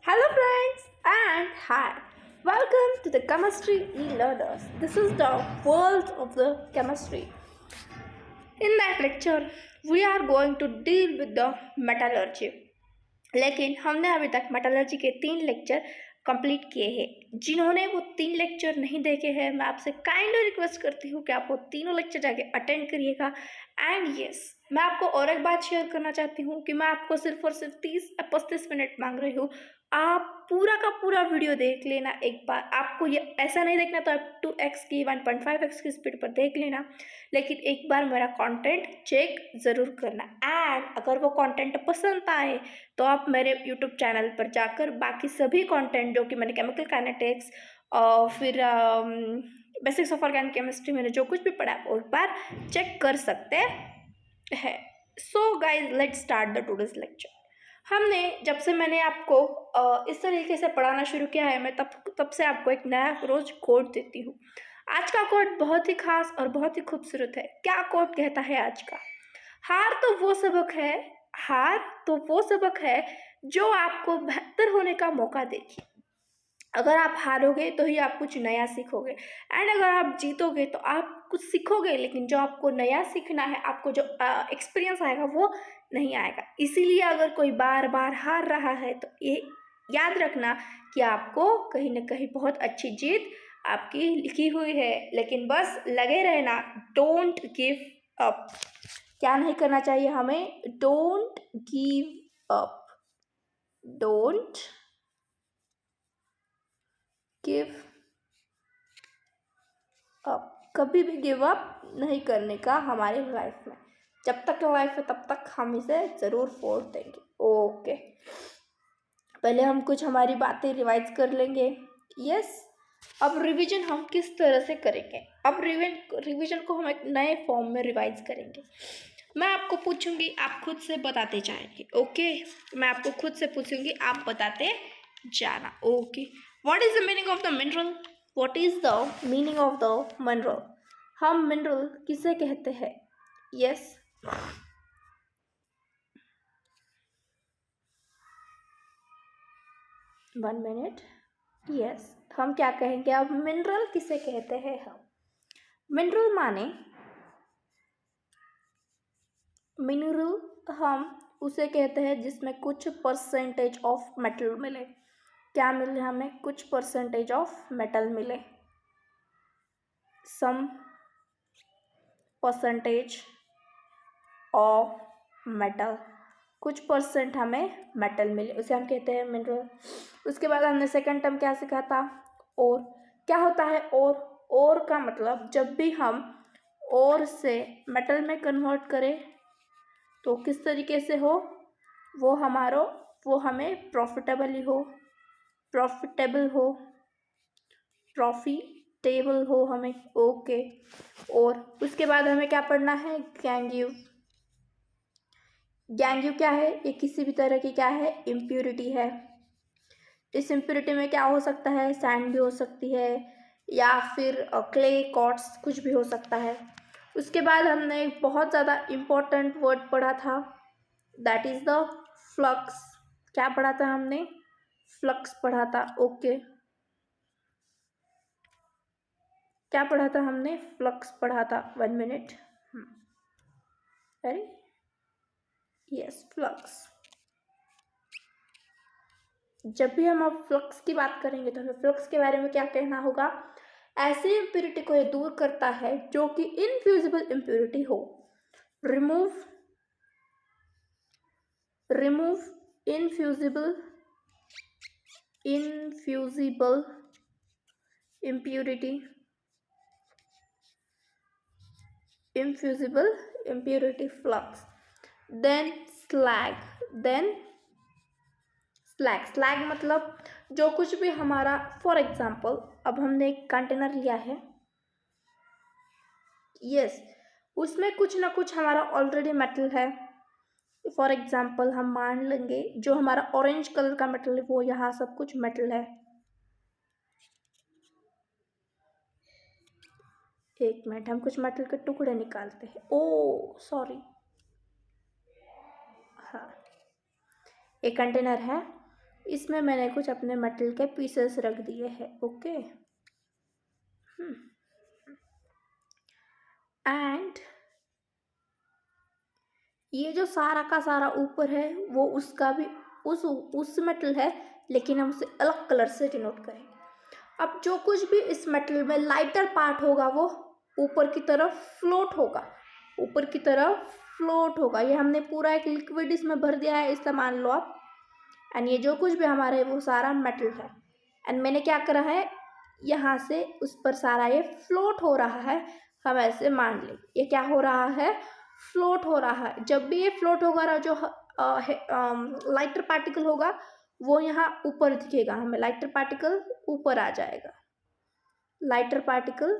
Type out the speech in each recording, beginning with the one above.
Hello friends and hi. Welcome to the Chemistry e-learners. This is the world of the chemistry. In that lecture, we are going to deal with the metallurgy. लेकिन हमने अभी तक metallurgy के 3 lecture complete किए हैं। जिन्होंने वो 3 lecture नहीं देखे हैं, मैं आपसे काइंडली रिक्वेस्ट करती हूँ कि आप वो तीनों लेक्चर जाके अटेंड करिएगा। एंड यस, मैं आपको और एक बात शेयर करना चाहती हूँ कि मैं आपको सिर्फ और सिर्फ 30-35 मिनट मांग रही हूँ। आप पूरा का पूरा वीडियो देख लेना एक बार। आपको ये ऐसा नहीं देखना तो आप 2x की 1.5x की स्पीड पर देख लेना, लेकिन एक बार मेरा कंटेंट चेक ज़रूर करना। एंड अगर वो कंटेंट पसंद आए तो आप मेरे यूट्यूब चैनल पर जाकर बाकी सभी कंटेंट जो कि मैंने केमिकल काइनेटिक्स और फिर बेसिक्स ऑफ ऑर्गेनिक केमिस्ट्री मैंने जो कुछ भी पढ़ा है वो एक बार चेक कर सकते हैं। So guys, let's start the today's lecture. हमने जब से मैंने आपको इस तरीके से पढ़ाना शुरू किया है, मैं तब से आपको एक नया रोज कोड देती हूँ। आज का कोड बहुत ही खास और बहुत ही खूबसूरत है। क्या कोड कहता है आज का? हार तो वो सबक है जो आपको बेहतर होने का मौका देगी। अगर आप हारोगे तो ही आप कुछ नया सीखोगे, एंड अगर आप जीतोगे तो आप कुछ सीखोगे, लेकिन जो आपको नया सीखना है, आपको जो एक्सपीरियंस आएगा वो नहीं आएगा। इसीलिए अगर कोई बार बार हार रहा है तो ये याद रखना कि आपको कहीं ना कहीं बहुत अच्छी जीत आपकी लिखी हुई है। लेकिन बस लगे रहना, डोंट गिव अप। क्या नहीं करना चाहिए हमें? Don't give up. Don't give up. कभी भी गिव अप नहीं करने का हमारे लाइफ में। जब तक लाइफ है तब तक हम इसे ज़रूर फोड़ देंगे। ओके, पहले हम कुछ हमारी बातें रिवाइज कर लेंगे। यस, अब रिवीजन हम किस तरह से करेंगे? अब रिवीजन को हम एक नए फॉर्म में रिवाइज करेंगे। मैं आपको पूछूंगी, आप खुद से बताते जाएंगे। ओके, मैं आपको खुद से पूछूंगी, आप बताते जाना। Okay, what is the meaning of the mineral? What is the meaning of the mineral? हम मिनरल किसे कहते हैं? Yes, 1 minute. यस, हम क्या कहेंगे अब? मिनरल किसे कहते हैं हम? मिनरल माने मिनरल हम उसे कहते हैं जिसमें कुछ परसेंटेज ऑफ मेटल मिले। क्या मिले हमें? कुछ परसेंटेज ऑफ मेटल मिले। सम परसेंटेज ऑफ मेटल, कुछ परसेंट हमें मेटल मिले, उसे हम कहते हैं मिनरल। उसके बाद हमने सेकंड टर्म क्या सीखा था? और। क्या होता है और? और का मतलब जब भी हम और से मेटल में कन्वर्ट करें तो किस तरीके से हो? वो हमें प्रॉफिटेबल हो हमें। ओके, और उसके बाद हमें क्या पढ़ना है? गैंगीव क्या है? ये किसी भी तरह की क्या है? इम्प्यूरिटी है। इस इम्प्यूरिटी में क्या हो सकता है? सैंड भी हो सकती है, या फिर क्ले कॉर्ड्स, कुछ भी हो सकता है। उसके बाद हमने एक बहुत ज़्यादा इम्पोर्टेंट वर्ड पढ़ा था, दैट इज़ द फ्लक्स। क्या पढ़ा था हमने? फ्लक्स पढ़ा था। ओके, क्या पढ़ा था हमने? फ्लक्स पढ़ा था। 1 मिनट। अरे यस, फ्लक्स। जब भी हम अब फ्लक्स की बात करेंगे तो हमें फ्लक्स के बारे में क्या कहना होगा? ऐसी इम्प्यूरिटी को ये दूर करता है जो कि इनफ्यूजिबल इम्प्यूरिटी हो। Remove infusible impurity flux. then slag मतलब जो कुछ भी हमारा, फॉर एग्जाम्पल अब हमने एक कंटेनर लिया है। यस, उसमें कुछ ना कुछ हमारा ऑलरेडी मेटल है। फॉर एग्जाम्पल हम मान लेंगे जो हमारा ऑरेंज कलर का मेटल है वो यहाँ सब कुछ मेटल है। एक मिनट, हम कुछ मेटल के टुकड़े निकालते हैं। ओ सॉरी, हाँ, एक कंटेनर है, इसमें मैंने कुछ अपने मेटल के पीसेस रख दिए हैं। ओके, एंड ये जो सारा का सारा ऊपर है वो उसका भी उस मेटल है, लेकिन हम उसे अलग कलर से डिनोट करेंगे। अब जो कुछ भी इस मेटल में लाइटर पार्ट होगा वो ऊपर की तरफ फ्लोट होगा, ऊपर की तरफ फ्लोट होगा। ये हमने पूरा एक लिक्विड इसमें भर दिया है, इसका मान लो आप। एंड ये जो कुछ भी हमारा है वो सारा मेटल है। एंड मैंने क्या करा है, यहाँ से उस पर सारा ये फ्लोट हो रहा है। हम ऐसे मान लें ये क्या हो रहा है, फ्लोट हो रहा है। जब भी ये फ्लोट होगा, जो लाइटर पार्टिकल होगा वो यहाँ ऊपर दिखेगा हमें, लाइटर पार्टिकल ऊपर आ जाएगा। लाइटर पार्टिकल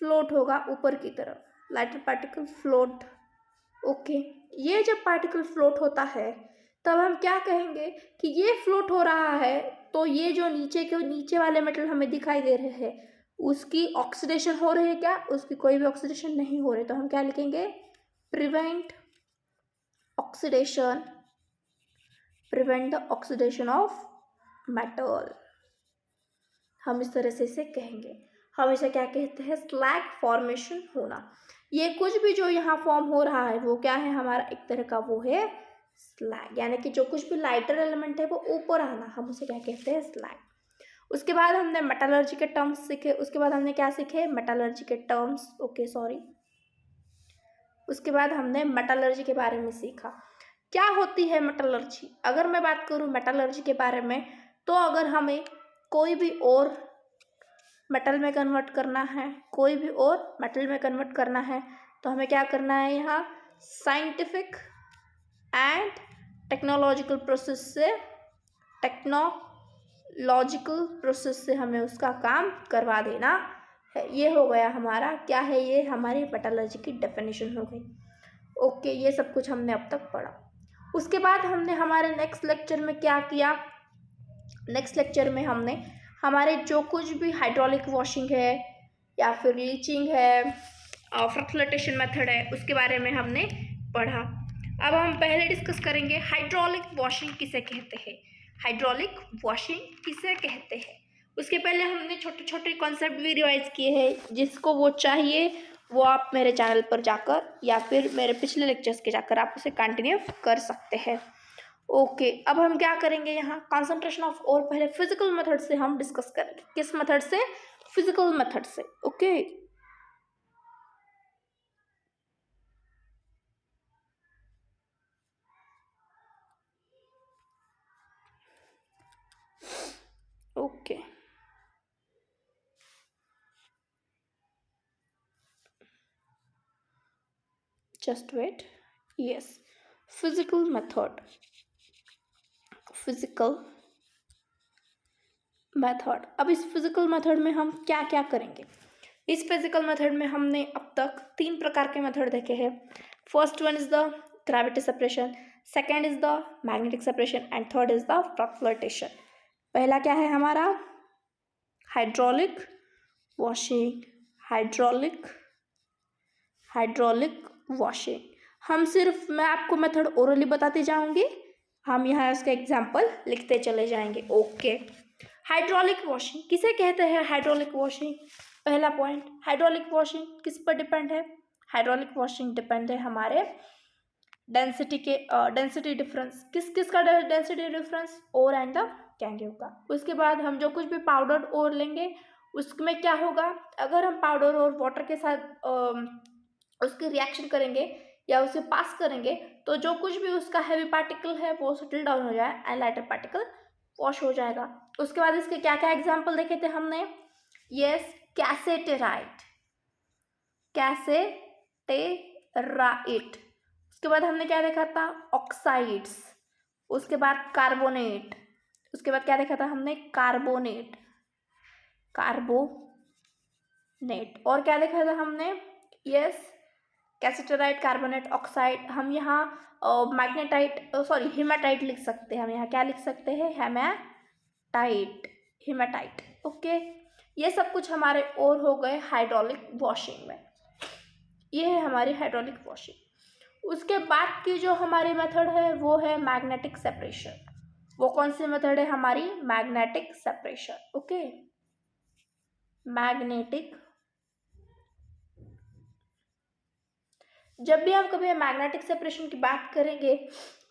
फ्लोट होगा ऊपर की तरफ, लाइटर पार्टिकल फ्लोट। ओके, ये जब पार्टिकल फ्लोट होता है तब हम क्या कहेंगे कि ये फ्लोट हो रहा है, तो ये जो नीचे वाले मेटल हमें दिखाई दे रहे हैं उसकी ऑक्सीडेशन हो रही है क्या, उसकी कोई भी ऑक्सीडेशन नहीं हो रही। तो हम क्या लिखेंगे, prevent the oxidation of metal. हम इस तरह से इसे कहेंगे। हम इसे क्या कहते हैं, स्लैग फॉर्मेशन होना। ये कुछ भी जो यहाँ फॉर्म हो रहा है वो क्या है, हमारा एक तरह का वो है स्लैग, यानी कि जो कुछ भी लाइटर एलिमेंट है वो ऊपर आना, हम उसे क्या कहते हैं, स्लैग। उसके बाद हमने मेटलर्जी के टर्म्स सीखे। उसके बाद हमने क्या सीखे, मेटलर्जी के टर्म्स। उसके बाद हमने मेटलर्जी के बारे में सीखा। क्या होती है मेटलर्जी? अगर मैं बात करूँ मेटलर्जी के बारे में, तो अगर हमें कोई भी और मेटल में कन्वर्ट करना है, कोई भी और मेटल में कन्वर्ट करना है, तो हमें क्या करना है, यहाँ साइंटिफिक एंड टेक्नोलॉजिकल प्रोसेस से हमें उसका काम करवा देना है। ये हो गया हमारा, क्या है ये, हमारी मेटलर्जी की डेफिनेशन हो गई। ओके, ये सब कुछ हमने अब तक पढ़ा। उसके बाद हमने हमारे नेक्स्ट लेक्चर में क्या किया, नेक्स्ट लेक्चर में हमने हमारे जो कुछ भी हाइड्रोलिक वॉशिंग है या फिर लीचिंग है, फ्लोटेशन मेथड है, उसके बारे में हमने पढ़ा। अब हम पहले डिस्कस करेंगे हाइड्रोलिक वॉशिंग किसे कहते हैं। हाइड्रोलिक वॉशिंग किसे कहते हैं, उसके पहले हमने छोटे छोटे कॉन्सेप्ट भी रिवाइज किए हैं। जिसको वो चाहिए वो आप मेरे चैनल पर जाकर या फिर मेरे पिछले लेक्चर्स के जाकर आप उसे कंटिन्यू कर सकते हैं। ओके, अब हम क्या करेंगे, यहाँ कंसंट्रेशन ऑफ और पहले फिजिकल मेथड से हम डिस्कस करेंगे। किस मेथड से, फिजिकल मेथड से। Okay, okay, just wait. Yes, physical method अब इस फिजिकल मेथड में हम क्या क्या करेंगे। इस फिजिकल मेथड में हमने अब तक 3 प्रकार के मेथड देखे हैं। First one is the gravity separation, second is the magnetic separation and third is the flotation. पहला क्या है हमारा, हाइड्रोलिक वॉशिंग। हाइड्रोलिक वॉशिंग हम सिर्फ, मैं आपको मेथड ओरली बताती जाऊंगी, हम यहाँ उसका एग्जाम्पल लिखते चले जाएंगे। ओके, हाइड्रोलिक वॉशिंग किसे कहते हैं, हाइड्रोलिक वॉशिंग। पहला पॉइंट, हाइड्रोलिक वॉशिंग किस पर डिपेंड है, हाइड्रोलिक वॉशिंग डिपेंड है हमारे डेंसिटी डिफरेंस। किसका density difference, ore and the कैंडियो का। उसके बाद हम जो कुछ भी पाउडर ओर लेंगे उसमें क्या होगा, अगर हम पाउडर और वाटर के साथ उसकी रिएक्शन करेंगे या उसे पास करेंगे तो जो कुछ भी उसका हैवी पार्टिकल है वो सेटल डाउन हो जाए एंड लाइटर पार्टिकल वॉश हो जाएगा। उसके बाद इसके क्या क्या एग्जाम्पल देखे थे हमने, यस, कैसेटेराइट। उसके बाद हमने क्या देखा था, ऑक्साइड्स। उसके बाद कार्बोनेट। उसके बाद क्या देखा था हमने, कार्बोनेट। और क्या देखा था हमने, यस, कैसेटेराइट, कार्बोनेट, ऑक्साइड। हम यहाँ हेमाटाइट लिख सकते हैं। हम यहाँ क्या लिख सकते हैं, हेमाटाइट। ओके, ये सब कुछ हमारे और हो गए हाइड्रोलिक वॉशिंग में। ये है हमारी हाइड्रोलिक वॉशिंग। उसके बाद की जो हमारी मेथड है वो है मैग्नेटिक सेपरेशन। वो कौन सी मेथड है हमारी? Magnetic separation. Okay, magnetic. जब भी हम कभी मैग्नेटिक सेपरेशन की बात करेंगे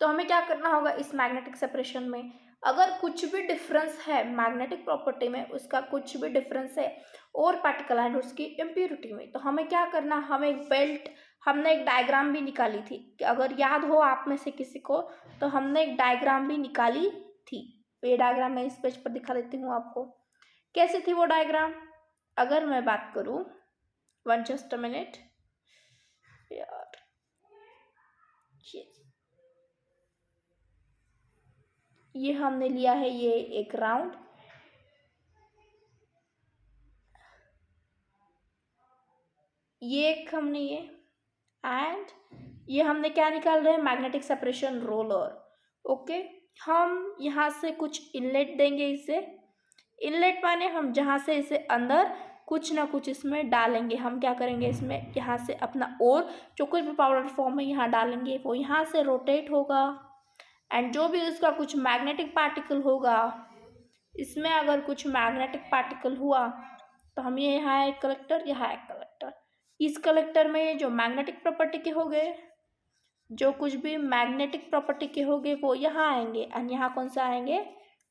तो हमें क्या करना होगा इस मैग्नेटिक सेपरेशन में? अगर कुछ भी डिफरेंस है मैग्नेटिक प्रॉपर्टी में, उसका कुछ भी डिफरेंस है और पार्टिकल एंड उसकी इम्प्योरिटी में, तो हमें क्या करना, हमें एक बेल्ट, हमने एक डायग्राम भी निकाली थी कि अगर याद हो आप में से किसी को, तो हमने एक डायग्राम भी निकाली थी। ये डायग्राम मैं इस पेज पर दिखा देती हूँ आपको। कैसी थी वो डायग्राम? अगर मैं बात करूँ, वन जस्ट अ मिनट यार, ये हमने लिया है ये एक राउंड, ये एक हमने ये, एंड ये हमने क्या निकाल रहे हैं? Magnetic separation roller. ओके, हम यहाँ से कुछ इनलेट देंगे इसे। इनलेट माने हम जहाँ से इसे अंदर कुछ ना कुछ इसमें डालेंगे। हम क्या करेंगे इसमें, यहाँ से अपना और जो कुछ भी पाउडर फॉर्म है यहाँ डालेंगे, वो यहाँ से रोटेट होगा एंड जो भी उसका कुछ मैग्नेटिक पार्टिकल होगा, इसमें अगर कुछ मैग्नेटिक पार्टिकल हुआ तो हम ये यहाँ एक कलेक्टर, यहाँ एक कलेक्टर, इस कलेक्टर में जो मैग्नेटिक प्रॉपर्टी के हो गए, जो कुछ भी मैग्नेटिक प्रॉपर्टी के हो गए वो यहाँ आएंगे एंड यहाँ कौन सा आएंगे?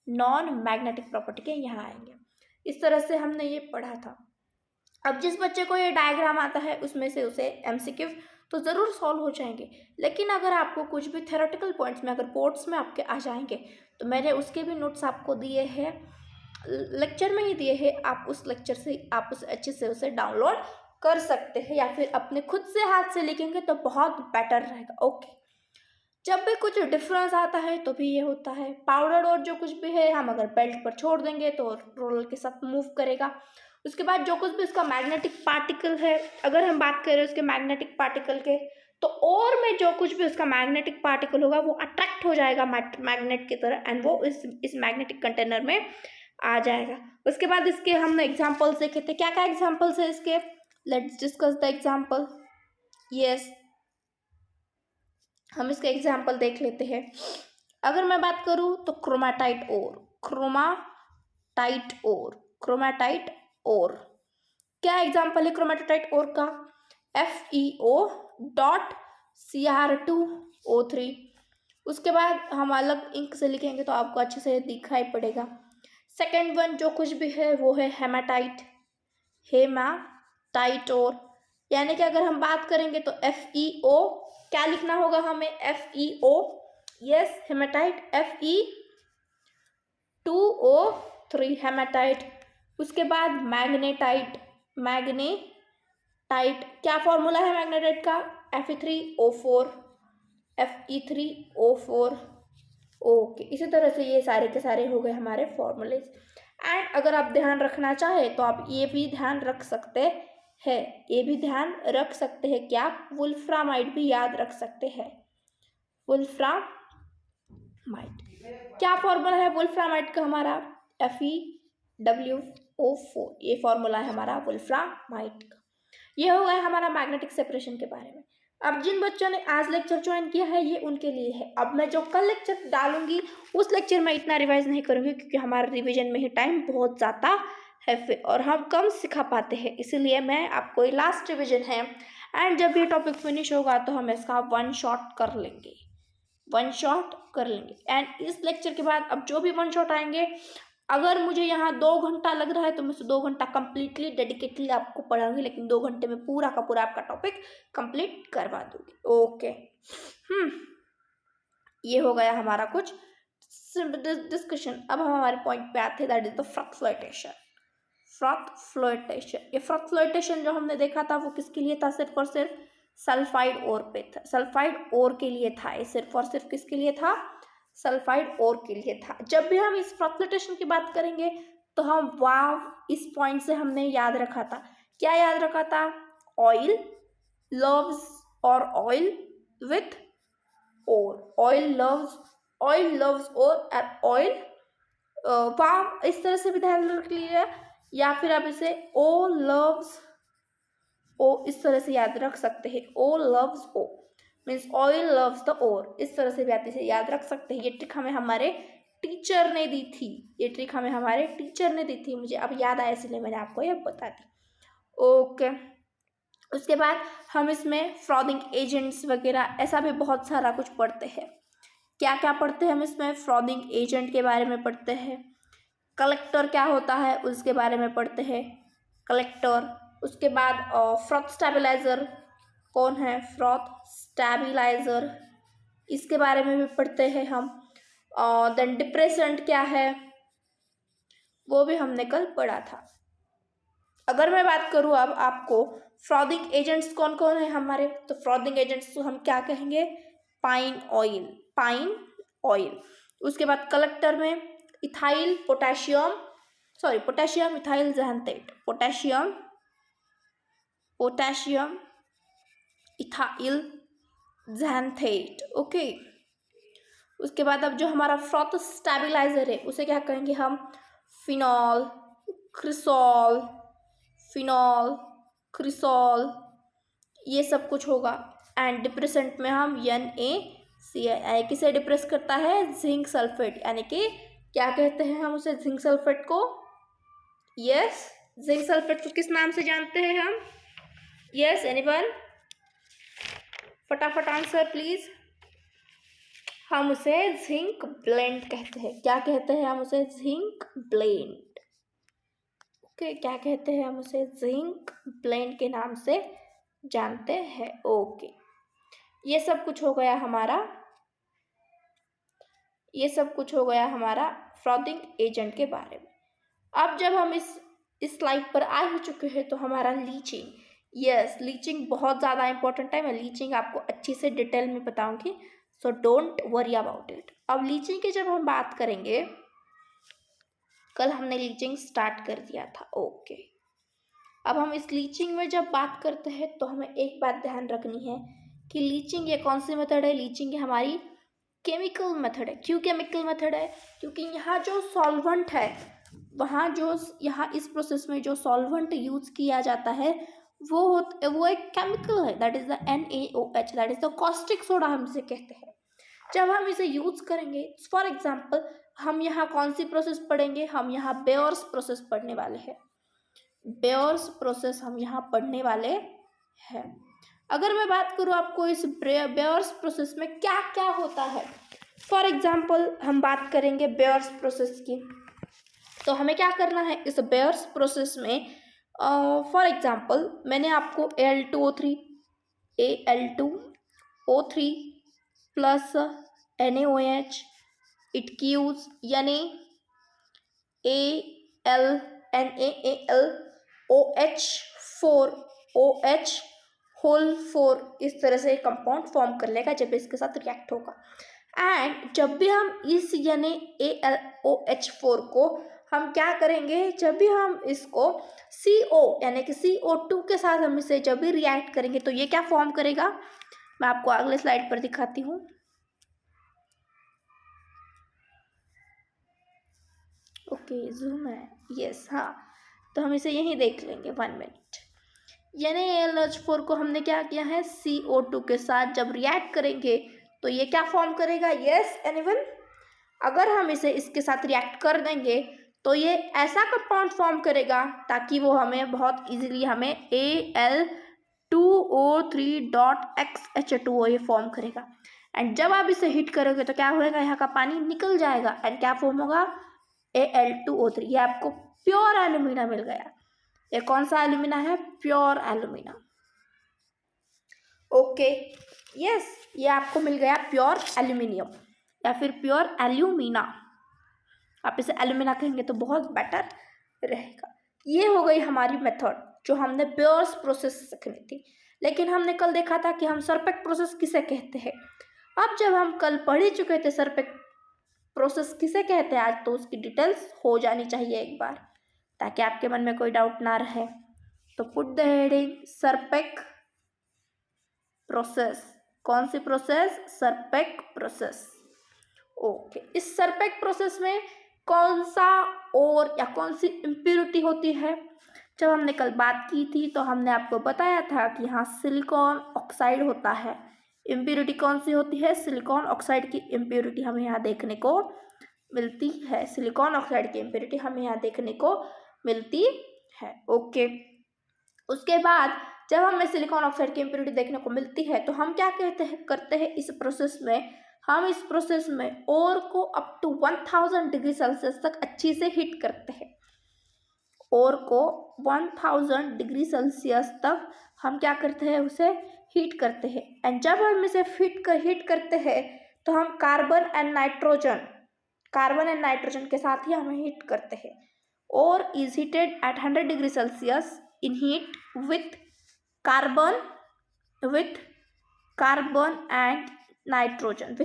नॉन मैग्नेटिक प्रॉपर्टी के यहाँ आएंगे। इस तरह से हमने ये पढ़ा था। अब जिस बच्चे को ये डायग्राम आता है उसमें से उसे एमसीक्यू तो ज़रूर सॉल्व हो जाएंगे, लेकिन अगर आपको कुछ भी थ्योरेटिकल पॉइंट्स में अगर बोर्ड्स में आपके आ जाएंगे तो मैंने उसके भी नोट्स आपको दिए हैं, लेक्चर में ही दिए हैं। आप उस लेक्चर से आप उसे अच्छे से उसे डाउनलोड कर सकते हैं या फिर अपने खुद से हाथ से लिखेंगे तो बहुत बेटर रहेगा। ओके, जब भी कुछ डिफरेंस आता है तो भी ये होता है। पाउडर और जो कुछ भी है हम अगर बेल्ट पर छोड़ देंगे तो रोलर के साथ मूव करेगा। उसके बाद जो कुछ भी उसका मैग्नेटिक पार्टिकल है, अगर हम बात करें उसके मैग्नेटिक पार्टिकल के, तो और में जो कुछ भी उसका मैग्नेटिक पार्टिकल होगा वो अट्रैक्ट हो जाएगा मैग्नेट की तरह एंड वो इस मैग्नेटिक कंटेनर में आ जाएगा। उसके बाद इसके हमने एग्जाम्पल्स देखे थे। क्या क्या एग्जाम्पल्स है इसके? Let's discuss the example. Yes, हम इसके एग्जाम्पल देख लेते हैं। अगर मैं बात करूँ तो क्रोमाटाइट ओर, क्रोमाटाइट ओर, क्रोमाटाइट ओर, क्या एग्जाम्पल है क्रोमाटाइट ओर का? FeO.Cr2O3। उसके बाद हम अलग इंक से लिखेंगे तो आपको अच्छे से दिखाई पड़ेगा। सेकेंड वन जो कुछ भी है वो है हेमाटाइट, हेमाटाइट ओर, यानी कि अगर हम बात करेंगे तो FeO, क्या लिखना होगा हमें? FeO, yes haematite, Fe2O3 haematite. उसके बाद मैग्नेटाइट, मैग्नेटाइट क्या फॉर्मूला है मैग्नेटाइट का? Fe3O4, Fe3O4। ओके, इसी तरह से ये सारे के सारे हो गए हमारे फॉर्मूलेज। एंड अगर आप ध्यान रखना चाहें तो आप ये भी ध्यान रख सकते हैं, ये भी ध्यान रख सकते हैं कि आप वुल्फ्रामाइड भी याद रख सकते हैं। वुल्फ्रामाइड क्या फॉर्मूला है वुल्फ्रामाइड का हमारा? FeWO4, ये फॉर्मूला है हमारा वुल्फ्रामाइड का। ये हो गया हमारा मैग्नेटिक सेपरेशन के बारे में। अब जिन बच्चों ने आज लेक्चर ज्वाइन किया है ये उनके लिए है। अब मैं जो कल लेक्चर डालूंगी उस लेक्चर में इतना रिवाइज नहीं करूंगी क्योंकि हमारे रिवीजन में ही टाइम बहुत ज़्यादा है फिर और हम कम सिखा पाते हैं, इसीलिए मैं आपको ये लास्ट रिवीजन है एंड जब ये टॉपिक फिनिश होगा तो हम इसका वन शॉट कर लेंगे, वन शॉट कर लेंगे। एंड इस लेक्चर के बाद अब जो भी वन शॉट आएंगे, अगर मुझे यहाँ 2 घंटा लग रहा है तो मैं 2 घंटा कम्प्लीटली डेडिकेटली आपको पढ़ाऊंगी, लेकिन 2 घंटे में पूरा का पूरा आपका टॉपिक कंप्लीट करवा दूंगी। ओके, ये हो गया हमारा कुछ डिस्कशन। अब हम हमारे पॉइंट पे आते हैं, दैट इज द फ्लक्चुएटेशन। फ्लक्चुएटेशन, ये फ्लक्चुएटेशन जो हमने देखा था वो किसके लिए था? सिर्फ और सिर्फ सल्फाइड ओर पे था, सल्फाइड ओर के लिए था। ये सिर्फ और सिर्फ किसके लिए था? सल्फाइड ओर के लिए था। जब भी हम इस फ्लक्चुएटेशन की बात करेंगे तो हम वाव इस पॉइंट से हमने याद रखा था। क्या याद रखा था? ऑयल लव्स और oil with or, oil loves और ऑयल वाव, इस तरह से भी ध्यान रख लीजिए, या फिर आप इसे ओ लव्स ओ इस तरह से याद रख सकते हैं, O loves O. Means oil loves the ore, इस तरह से भी आती है, याद रख सकते हैं। ये ट्रिक हमें हमारे टीचर ने दी थी, ये ट्रिक हमें हमारे टीचर ने दी थी, मुझे अब याद आया इसलिए मैंने आपको ये बता दी। ओके, उसके बाद हम इसमें फ्रॉदिंग एजेंट्स वगैरह ऐसा भी बहुत सारा कुछ पढ़ते हैं। क्या क्या पढ़ते हैं हम इसमें? फ्रॉदिंग एजेंट के बारे में पढ़ते हैं, कलेक्टर क्या होता है उसके बारे में पढ़ते हैं, कलेक्टर। उसके बाद फ्रॉथ स्टेबलाइजर कौन है? फ्रॉथ स्टेबलाइजर, इसके बारे में भी पढ़ते हैं हम। देन डिप्रेसेंट क्या है वो भी हमने कल पढ़ा था। अगर मैं बात करूँ अब आपको फ्रॉदिंग एजेंट्स कौन कौन है हमारे, तो फ्रॉदिंग एजेंट्स को हम क्या कहेंगे? Pine oil, pine oil. उसके बाद कलेक्टर में ethyl potassium, sorry potassium ethyl xanthate, potassium ethyl xanthate. Okay, उसके बाद अब जो हमारा फ्रॉथ स्टेबलाइजर है उसे क्या कहेंगे हम? फिनॉल क्रिसॉल, ये सब कुछ होगा। एंड डिप्रेसेंट में हम NaCl, किसे डिप्रेस करता है? जिंक सल्फेट, यानी कि क्या कहते हैं हम उसे? जिंक सल्फेट को। यस, जिंक सल्फेट को किस नाम से जानते हैं हम? यस एनीवन, फटाफट आंसर प्लीज। हम उसे जिंक ब्लेंड कहते हैं। क्या कहते हैं हम उसे? Zinc blende. ओके, क्या कहते हैं हम उसे? जिंक ब्लेंड के नाम से जानते हैं। ओके, ये सब कुछ हो गया हमारा फ्रॉदिंग एजेंट के बारे में। अब जब हम इस स्लाइड पर आ ही चुके हैं तो हमारा लीचिंग, यस लीचिंग बहुत ज़्यादा इंपॉर्टेंट है। मैं लीचिंग आपको अच्छी से डिटेल में बताऊंगी, so don't worry about it. अब लीचिंग की जब हम बात करेंगे, कल हमने लीचिंग स्टार्ट कर दिया था। ओके, अब हम इस लीचिंग में जब बात करते हैं तो हमें एक बात ध्यान रखनी है कि लीचिंग ये कौन सी मेथड है? लीचिंग ये हमारी केमिकल मेथड है। क्यों केमिकल मेथड है? क्योंकि यहाँ जो सॉल्वेंट है, यहाँ इस प्रोसेस में जो सॉल्वेंट यूज किया जाता है वो एक केमिकल है, that is the NaOH, that is the caustic soda हम इसे कहते हैं। जब हम इसे यूज करेंगे, फॉर एग्जाम्पल हम यहाँ कौन सी प्रोसेस पढ़ेंगे? हम यहाँ बेयर्स प्रोसेस पढ़ने वाले हैं। बेयर्स प्रोसेस हम यहाँ पढ़ने वाले हैं। अगर मैं बात करूँ आपको इस बेयर्स प्रोसेस में क्या क्या होता है, फॉर एग्जाम्पल हम बात करेंगे बेयर्स प्रोसेस की, तो हमें क्या करना है इस बेयर्स प्रोसेस में? फॉर एग्जाम्पल मैंने आपको Al2O3 plus NaOH, it gives यानी NaOH होल 4, इस तरह से कंपाउंड फॉर्म कर लेगा जब इसके साथ रिएक्ट होगा। एंड जब भी हम इस यानी AlOH4 को हम क्या करेंगे? जब भी हम इसको CO यानी कि CO2 के साथ हम इसे जब भी रिएक्ट करेंगे तो ये क्या फॉर्म करेगा? मैं आपको अगले स्लाइड पर दिखाती हूँ। ओके, जूम है, यस हाँ, तो हम इसे यहीं देख लेंगे 1 मिनट। यानी AlOH4 को हमने क्या किया है? CO2 के साथ जब रिएक्ट करेंगे तो ये क्या फॉर्म करेगा? यस एनीवन, अगर हम इसे इसके साथ रिएक्ट कर देंगे तो ये ऐसा कंपाउंड फॉर्म करेगा ताकि वो हमें बहुत इजीली हमें Al2O3.XH2O ये फॉर्म करेगा। एंड जब आप इसे हीट करोगे तो क्या होगा? यहाँ का पानी निकल जाएगा एंड क्या फॉर्म होगा? Al2O3। ये आपको प्योर एल्यूमिना मिल गया। ये कौन सा एल्यूमिना है? Pure alumina. ओके, यस, ये आपको मिल गया प्योर एल्यूमिनियम या फिर प्योर एल्यूमिना। आप इसे एल्यूमिना कहेंगे तो बहुत बेटर रहेगा। ये हो गई हमारी मेथड जो हमने बेयर्स प्रोसेस सीखनी थी। लेकिन हमने कल देखा था कि हम सरपेक्ट प्रोसेस किसे कहते हैं। अब जब हम कल पढ़ ही चुके थे सरपेक्ट प्रोसेस किसे कहते हैं, आज तो उसकी डिटेल्स हो जानी चाहिए एक बार, ताकि आपके मन में कोई डाउट ना रहे। तो पुट द हेडिंग सरपेक्ट प्रोसेस। कौन सी प्रोसेस? सरपेक्ट प्रोसेस। ओके, इस सरपेक्ट प्रोसेस में कौन सा और या कौन सी इम्प्योरिटी होती है? जब हमने कल बात की थी तो हमने आपको बताया था कि यहाँ सिलिकॉन ऑक्साइड होता है, इम्प्योरिटी कौन सी होती है? सिलिकॉन ऑक्साइड की इम्प्योरिटी हमें यहाँ देखने को मिलती है। सिलिकॉन ऑक्साइड की इम्प्योरिटी हमें यहाँ देखने को मिलती है। ओके, उसके बाद जब हमें सिलिकॉन ऑक्साइड की इम्प्योरिटी देखने को मिलती है तो हम क्या करते हैं इस प्रोसेस में, हम इस प्रोसेस में ओर को अप टू 1000 डिग्री सेल्सियस तक अच्छी से हीट करते हैं। ओर को 1000 डिग्री सेल्सियस तक हम क्या करते हैं, उसे हीट करते हैं। एंड जब हम इसे हीट करते हैं तो हम कार्बन एंड नाइट्रोजन के साथ ही हम हीट करते हैं। और is heated at 100 degree Celsius in heat with carbon and nitrogen, and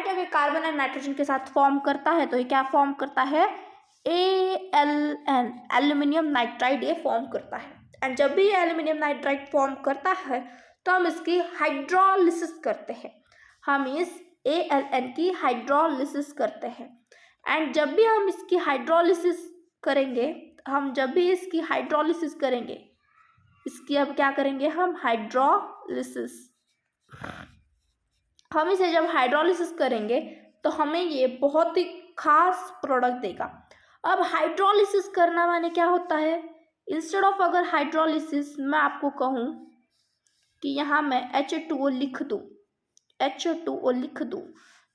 जब ये कार्बन एंड नाइट्रोजन के साथ फॉर्म करता है तो ये क्या फॉर्म करता है? ALN, एल्यूमिनियम नाइट्राइड ये फॉर्म करता है। एंड जब भी ये एल्यूमिनियम नाइट्राइड फॉर्म करता है तो हम इसकी हाइड्रोलिसिस करते हैं। हम इस ALN की हाइड्रोलिसिस करते हैं। एंड जब भी हम इसकी हाइड्रोलिसिस करेंगे, इसकी अब क्या करेंगे हम? हाइड्रोलिसिस। हम इसे जब हाइड्रोलिसिस करेंगे तो हमें ये बहुत ही खास प्रोडक्ट देगा। अब हाइड्रोलिसिस करना माने क्या होता है? इंस्टेड ऑफ अगर हाइड्रोलिसिस मैं आपको कहूँ कि यहाँ मैं H2O लिख दूँ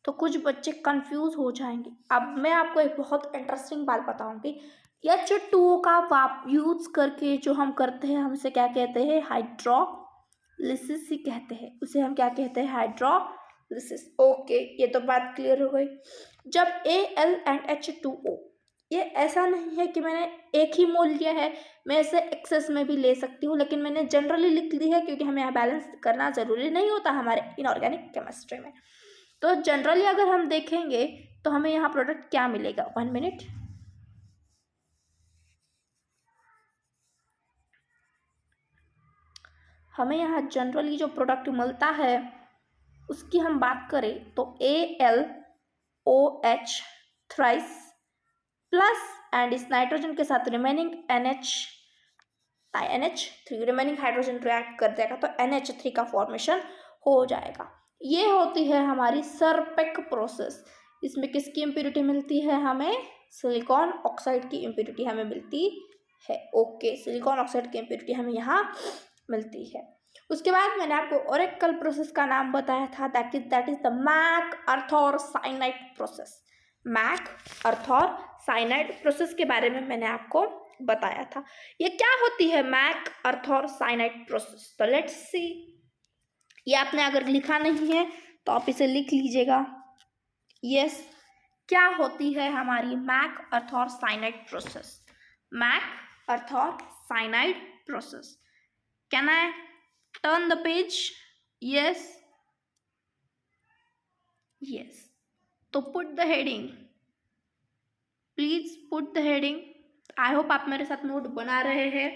तो कुछ बच्चे कंफ्यूज हो जाएंगे। अब मैं आपको एक बहुत इंटरेस्टिंग बात बताऊंगी। H2O का यूज करके जो हम करते हैं, हम इसे क्या कहते हैं? हाइड्रोलिसिस ही कहते हैं। उसे हम क्या कहते हैं? हाइड्रोलिसिस। ओके, ये तो बात क्लियर हो गई। जब Al एंड H2O, ये ऐसा नहीं है कि मैंने एक ही मोल लिया है, मैं इसे एक्सेस में भी ले सकती हूँ, लेकिन मैंने जनरली लिख ली है क्योंकि हमें यहाँ बैलेंस करना ज़रूरी नहीं होता हमारे इनऑर्गेनिक केमिस्ट्री में। तो जनरली अगर हम देखेंगे तो हमें यहाँ प्रोडक्ट क्या मिलेगा? 1 मिनट। हमें यहाँ जनरली जो प्रोडक्ट मिलता है उसकी हम बात करें तो AlOH थ्राइस प्लस एंड इस नाइट्रोजन के साथ remaining NH3 remaining hydrogen react कर देगा तो NH3 का फॉर्मेशन हो जाएगा। ये होती है हमारी सरपेक प्रोसेस। इसमें किसकी इम्प्योरिटी मिलती है? हमें सिलिकॉन ऑक्साइड की इम्प्योरिटी हमें मिलती है। ओके, सिलिकॉन ऑक्साइड की इम्प्योरिटी हमें यहाँ मिलती है। उसके बाद मैंने आपको और एक कल प्रोसेस का नाम बताया था, that is the MacArthur cyanide process. MacArthur cyanide process के बारे में मैंने आपको बताया था। ये क्या होती है मैक अर्थर साइनाइड प्रोसेस? तो लेट्स सी। ये आपने अगर लिखा नहीं है तो आप इसे लिख लीजिएगा। यस, क्या होती है हमारी MacArthur cyanide process? MacArthur cyanide process. Can I turn the page? Yes. तो put the heading. Please put the heading. I hope आप मेरे साथ नोट बना रहे हैं।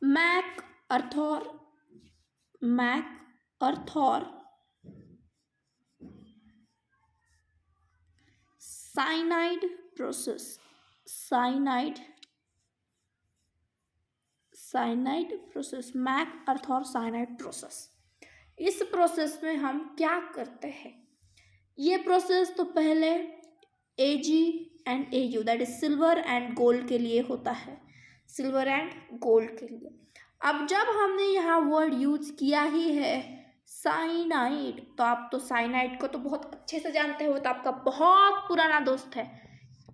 मैक अर्थर cyanide process. MacArthur cyanide process. इस process में हम क्या करते हैं? ये प्रोसेस तो पहले Ag and Au that is silver and gold के लिए होता है। अब जब हमने यहाँ वर्ड यूज किया ही है साइनाइड, तो आप तो साइनाइड को तो बहुत अच्छे से जानते हो, तो आपका बहुत पुराना दोस्त है।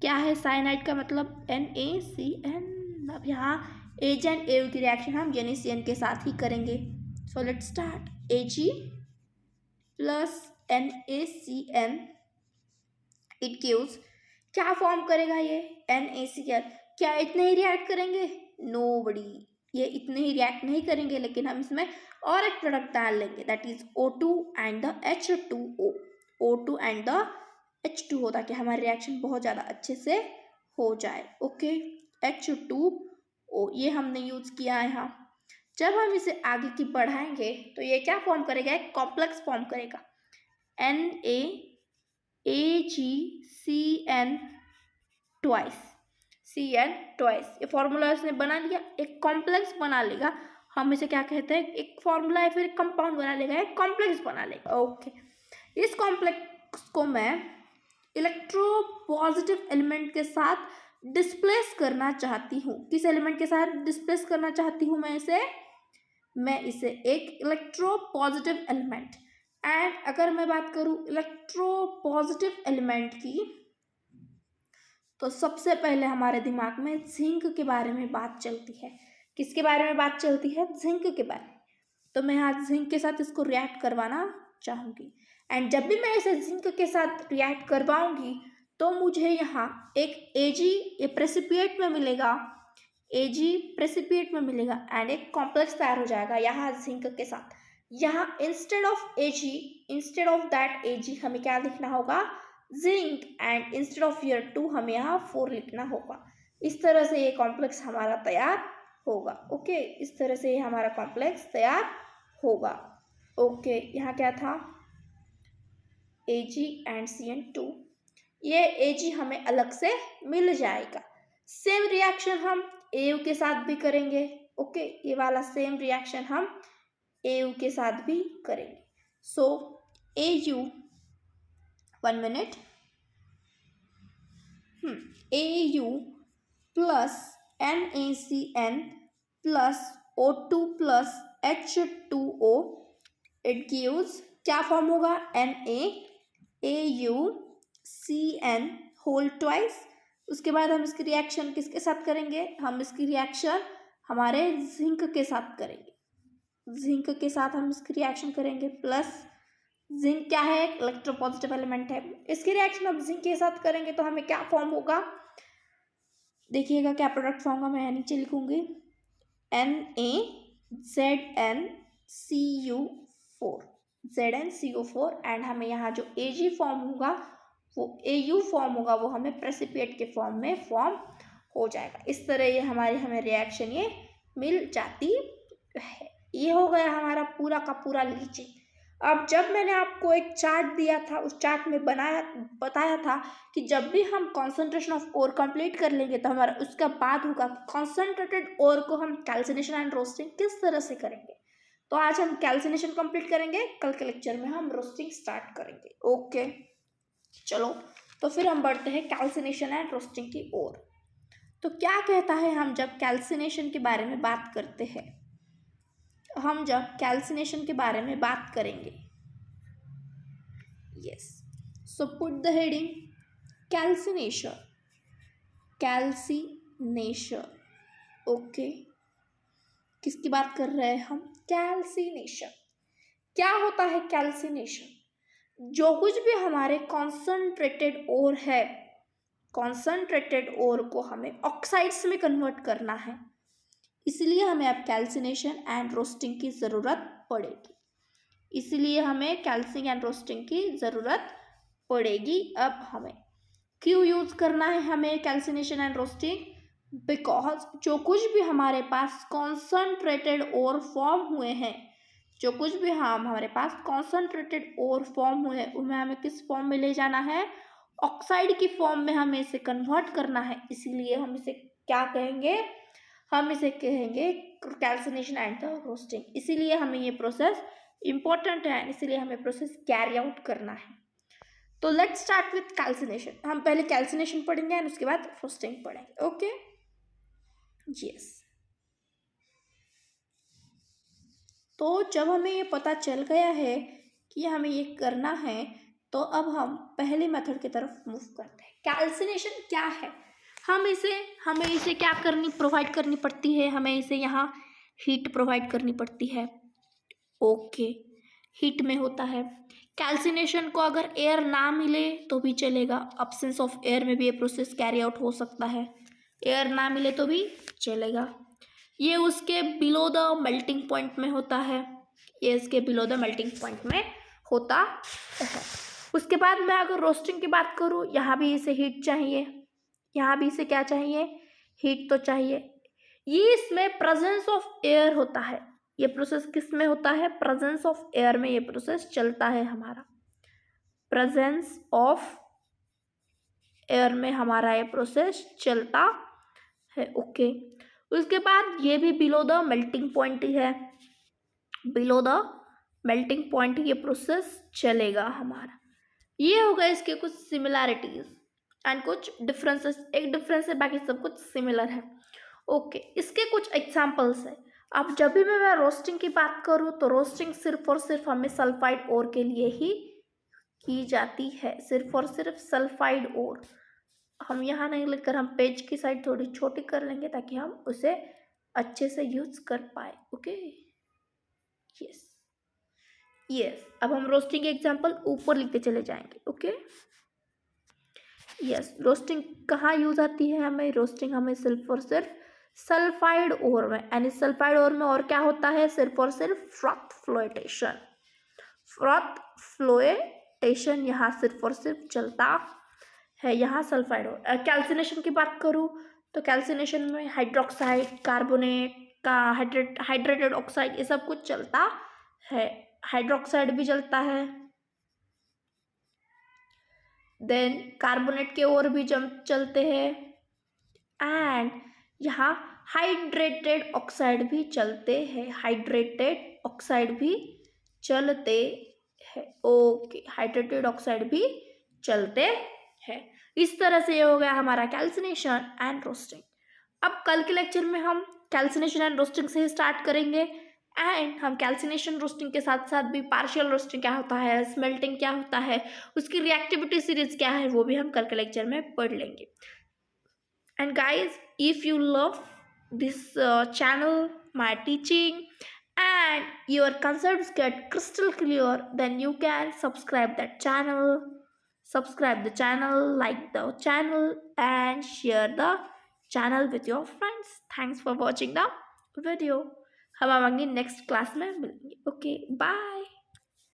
क्या है साइनाइड का मतलब? NaCN। अब यहाँ Ag एंड Au की रिएक्शन हम NaCN के साथ ही करेंगे। So let's start. Ag plus NaCN it gives, क्या फॉर्म करेगा ये? NaCl। क्या इतने ही रिएक्ट करेंगे? नोबडी, ये इतने ही रिएक्ट नहीं करेंगे, लेकिन हम इसमें और एक प्रोडक्ट डाल लेंगे, that is O2 and the H2O, ताकि हमारी रिएक्शन बहुत ज़्यादा अच्छे से हो जाए। ओके, H2O ये हमने यूज किया है यहाँ। जब हम इसे आगे की बढ़ाएंगे तो ये क्या फॉर्म करेगा? एक कॉम्प्लेक्स फॉर्म करेगा, NaAgCN ट्वाइस। ये फॉर्मूला इसने बना लिया, एक कॉम्प्लेक्स बना लेगा। हम इसे क्या कहते हैं, एक फॉर्मूला या फिर कंपाउंड बना लेगा, एक कॉम्प्लेक्स बना लेगा। ओके, इस कॉम्प्लेक्स को मैं इलेक्ट्रोपॉजिटिव एलिमेंट के साथ डिस्प्लेस करना चाहती हूँ। किस एलिमेंट के साथ डिस्प्लेस करना चाहती हूँ मैं इसे एक इलेक्ट्रोपॉजिटिव एलिमेंट। एंड अगर मैं बात करूँ इलेक्ट्रोपॉजिटिव एलिमेंट की, तो सबसे पहले हमारे दिमाग में जिंक के बारे में बात चलती है। किसके बारे में बात चलती है? जिंक के बारे में। तो मैं आज जिंक के साथ इसको रिएक्ट करवाना चाहूँगी। एंड जब भी मैं इसे जिंक के साथ रिएक्ट करवाऊंगी तो मुझे यहाँ एक Ag प्रेसिपिएट में मिलेगा, Ag प्रेसिपिएट में मिलेगा एंड एक कॉम्प्लेक्स तैयार हो जाएगा यहाँ जिंक के साथ। यहाँ इंस्टेड ऑफ दैट Ag हमें क्या लिखना होगा? Zinc. And instead of year 2 हमें यहाँ 4 लिखना होगा। इस तरह से ये कॉम्प्लेक्स हमारा तैयार होगा। ओके, इस तरह से हमारा कॉम्प्लेक्स तैयार होगा। ओके, यहाँ क्या था? Ag and CN2। ये Ag हमें अलग से मिल जाएगा। सेम रिएक्शन हम Au के साथ भी करेंगे। ओके, ये वाला सेम रिएक्शन हम Au के साथ भी करेंगे। So Au, 1 minute, Au plus NaCN plus O2 plus H2O, it gives क्या फॉर्म होगा? NaAuCN whole twice. उसके बाद हम इसकी रिएक्शन किसके साथ करेंगे? हम इसकी रिएक्शन हमारे जिंक के साथ करेंगे। जिंक के साथ हम इसकी रिएक्शन करेंगे। प्लस जिंक क्या है? एक इलेक्ट्रोपॉजिटिव एलिमेंट है। इसकी रिएक्शन अब जिंक के साथ करेंगे तो हमें क्या फॉर्म होगा? देखिएगा क्या प्रोडक्ट फॉर्म होगा। मैं नीचे लिखूंगी ZnCO4 एंड हमें यहाँ जो Ag फॉर्म होगा वो Au फॉर्म होगा, वो हमें प्रेसिपिएट के फॉर्म में फॉर्म हो जाएगा। इस तरह ये हमें रिएक्शन ये मिल जाती है। ये हो गया हमारा पूरा का पूरा लीचिंग। अब जब मैंने आपको एक चार्ट दिया था, उस चार्ट में बताया था कि जब भी हम कॉन्सेंट्रेशन ऑफ ओर कंप्लीट कर लेंगे तो हमारा उसका बाद होगा कॉन्सेंट्रेटेड ओर को हम कैल्सिनेशन एंड रोस्टिंग किस तरह से करेंगे। तो आज हम कैल्सिनेशन कंप्लीट करेंगे, कल के लेक्चर में हम रोस्टिंग स्टार्ट करेंगे। ओके, चलो तो फिर हम बढ़ते हैं कैल्सिनेशन एंड रोस्टिंग की ओर। तो क्या कहता है, हम जब कैल्सिनेशन के बारे में बात करते हैं, हम जब कैल्सिनेशन के बारे में बात करेंगे, yes, so put the heading calcination. Okay, किसकी बात कर रहे हैं हम? कैल्सिनेशन। क्या होता है कैल्सिनेशन? जो कुछ भी हमारे कॉन्सनट्रेटेड ओर है, कॉन्सनट्रेटेड ओर को हमें ऑक्साइड्स में कन्वर्ट करना है, इसलिए हमें अब कैल्सिनेशन एंड रोस्टिंग की ज़रूरत पड़ेगी। इसलिए हमें कैल्सिंग एंड रोस्टिंग की ज़रूरत पड़ेगी। अब हमें क्यों यूज़ करना है हमें कैल्सिनेशन एंड रोस्टिंग? बिकॉज जो कुछ भी हमारे पास कॉन्सनट्रेटेड ओर फॉर्म हुए हैं, जो कुछ भी हमारे पास कॉन्सनट्रेटेड ओर फॉर्म हुए हैं, उन्हें हमें किस फॉर्म में ले जाना है? ऑक्साइड की फॉर्म में हमें इसे कन्वर्ट करना है। इसीलिए हम इसे क्या कहेंगे? हम इसे कहेंगे कैल्सिनेशन एंड द रोस्टिंग। इसीलिए हमें ये प्रोसेस इंपॉर्टेंट है, इसीलिए हमें प्रोसेस कैरी आउट करना है। तो लेट्स स्टार्ट विथ कैल्सिनेशन। हम पहले कैल्सिनेशन पढ़ेंगे एंड उसके बाद रोस्टिंग पढ़ेंगे। Okay, yes. तो जब हमें ये पता चल गया है कि हमें ये करना है, तो अब हम पहले मेथड की तरफ मूव करते हैं। कैल्सिनेशन क्या है? हमें इसे क्या प्रोवाइड करनी पड़ती है? हमें इसे यहाँ हीट प्रोवाइड करनी पड़ती है। ओके, हीट में होता है कैल्सिनेशन को। अगर एयर ना मिले तो भी चलेगा, अब्सेंस ऑफ एयर में भी ये प्रोसेस कैरी आउट हो सकता है। एयर ना मिले तो भी चलेगा। ये उसके बिलो द मेल्टिंग पॉइंट में होता है, ये इसके बिलो द मेल्टिंग पॉइंट में होता है। उसके बाद मैं अगर रोस्टिंग की बात करूँ, यहाँ भी इसे हीट चाहिए, यहाँ भी इसे क्या चाहिए? हीट तो चाहिए। ये इसमें प्रेजेंस ऑफ एयर होता है। ये प्रोसेस किस में होता है? प्रेजेंस ऑफ एयर में ये प्रोसेस चलता है हमारा। प्रेजेंस ऑफ एयर में हमारा ये प्रोसेस चलता है। ओके, उसके बाद ये भी बिलो द मेल्टिंग पॉइंट ही है, बिलो द मेल्टिंग पॉइंट ये प्रोसेस चलेगा हमारा। ये होगा इसके कुछ सिमिलैरिटीज एंड कुछ डिफरेंसेस। एक डिफरेंस है, बाकी सब कुछ सिमिलर है। ओके, इसके कुछ एग्जांपल्स है। अब जब भी मैं रोस्टिंग की बात करूँ तो रोस्टिंग सिर्फ और सिर्फ हमें सल्फाइड ओर के लिए ही की जाती है, सिर्फ और सिर्फ सल्फाइड ओर। हम यहाँ नहीं लिखकर हम पेज की साइड थोड़ी छोटी कर लेंगे ताकि हम उसे अच्छे से यूज कर पाए। Okay, yes yes. अब हम रोस्टिंग के एग्जांपल ऊपर लिखते चले जाएंगे। Okay, yes. रोस्टिंग कहाँ यूज आती है हमें? रोस्टिंग हमें सिर्फ और सिर्फ सल्फाइड ओर में, यानी सल्फाइड ओर में और क्या होता है? सिर्फ और सिर्फ फ्रॉथ फ्लोएटेशन, फ्रॉथ फ्लोएटेशन यहाँ सिर्फ और सिर्फ चलता है। यहाँ सल्फाइड ओर। कैल्सिनेशन की बात करूँ तो कैल्सिनेशन में हाइड्रोक्साइड, कार्बोनेट का हाइड्रेटेड ऑक्साइड, ये सब कुछ चलता है। हाइड्रोक्साइड भी चलता है, देन कार्बोनेट के ओर भी जम चलते हैं, एंड यहाँ हाइड्रेटेड ऑक्साइड भी चलते हैं, हाइड्रेटेड ऑक्साइड भी चलते हैं। ओके, हाइड्रेटेड ऑक्साइड भी चलते हैं। इस तरह से ये हो गया हमारा कैल्सिनेशन एंड रोस्टिंग। अब कल के लेक्चर में हम कैल्सिनेशन एंड रोस्टिंग से ही स्टार्ट करेंगे, एंड हम कैल्सिनेशन रोस्टिंग के साथ साथ भी पार्शियल रोस्टिंग क्या होता है, स्मेल्टिंग क्या होता है, उसकी रिएक्टिविटी सीरीज क्या है, वो भी हम कल के लेक्चर में पढ़ लेंगे। And guys, if you love this channel, my teaching, and your concepts get crystal clear, then you can subscribe the channel, like the channel, and share the channel with your friends. Thanks for watching the video. हम अगली next class में मिलेंगे। Okay, bye.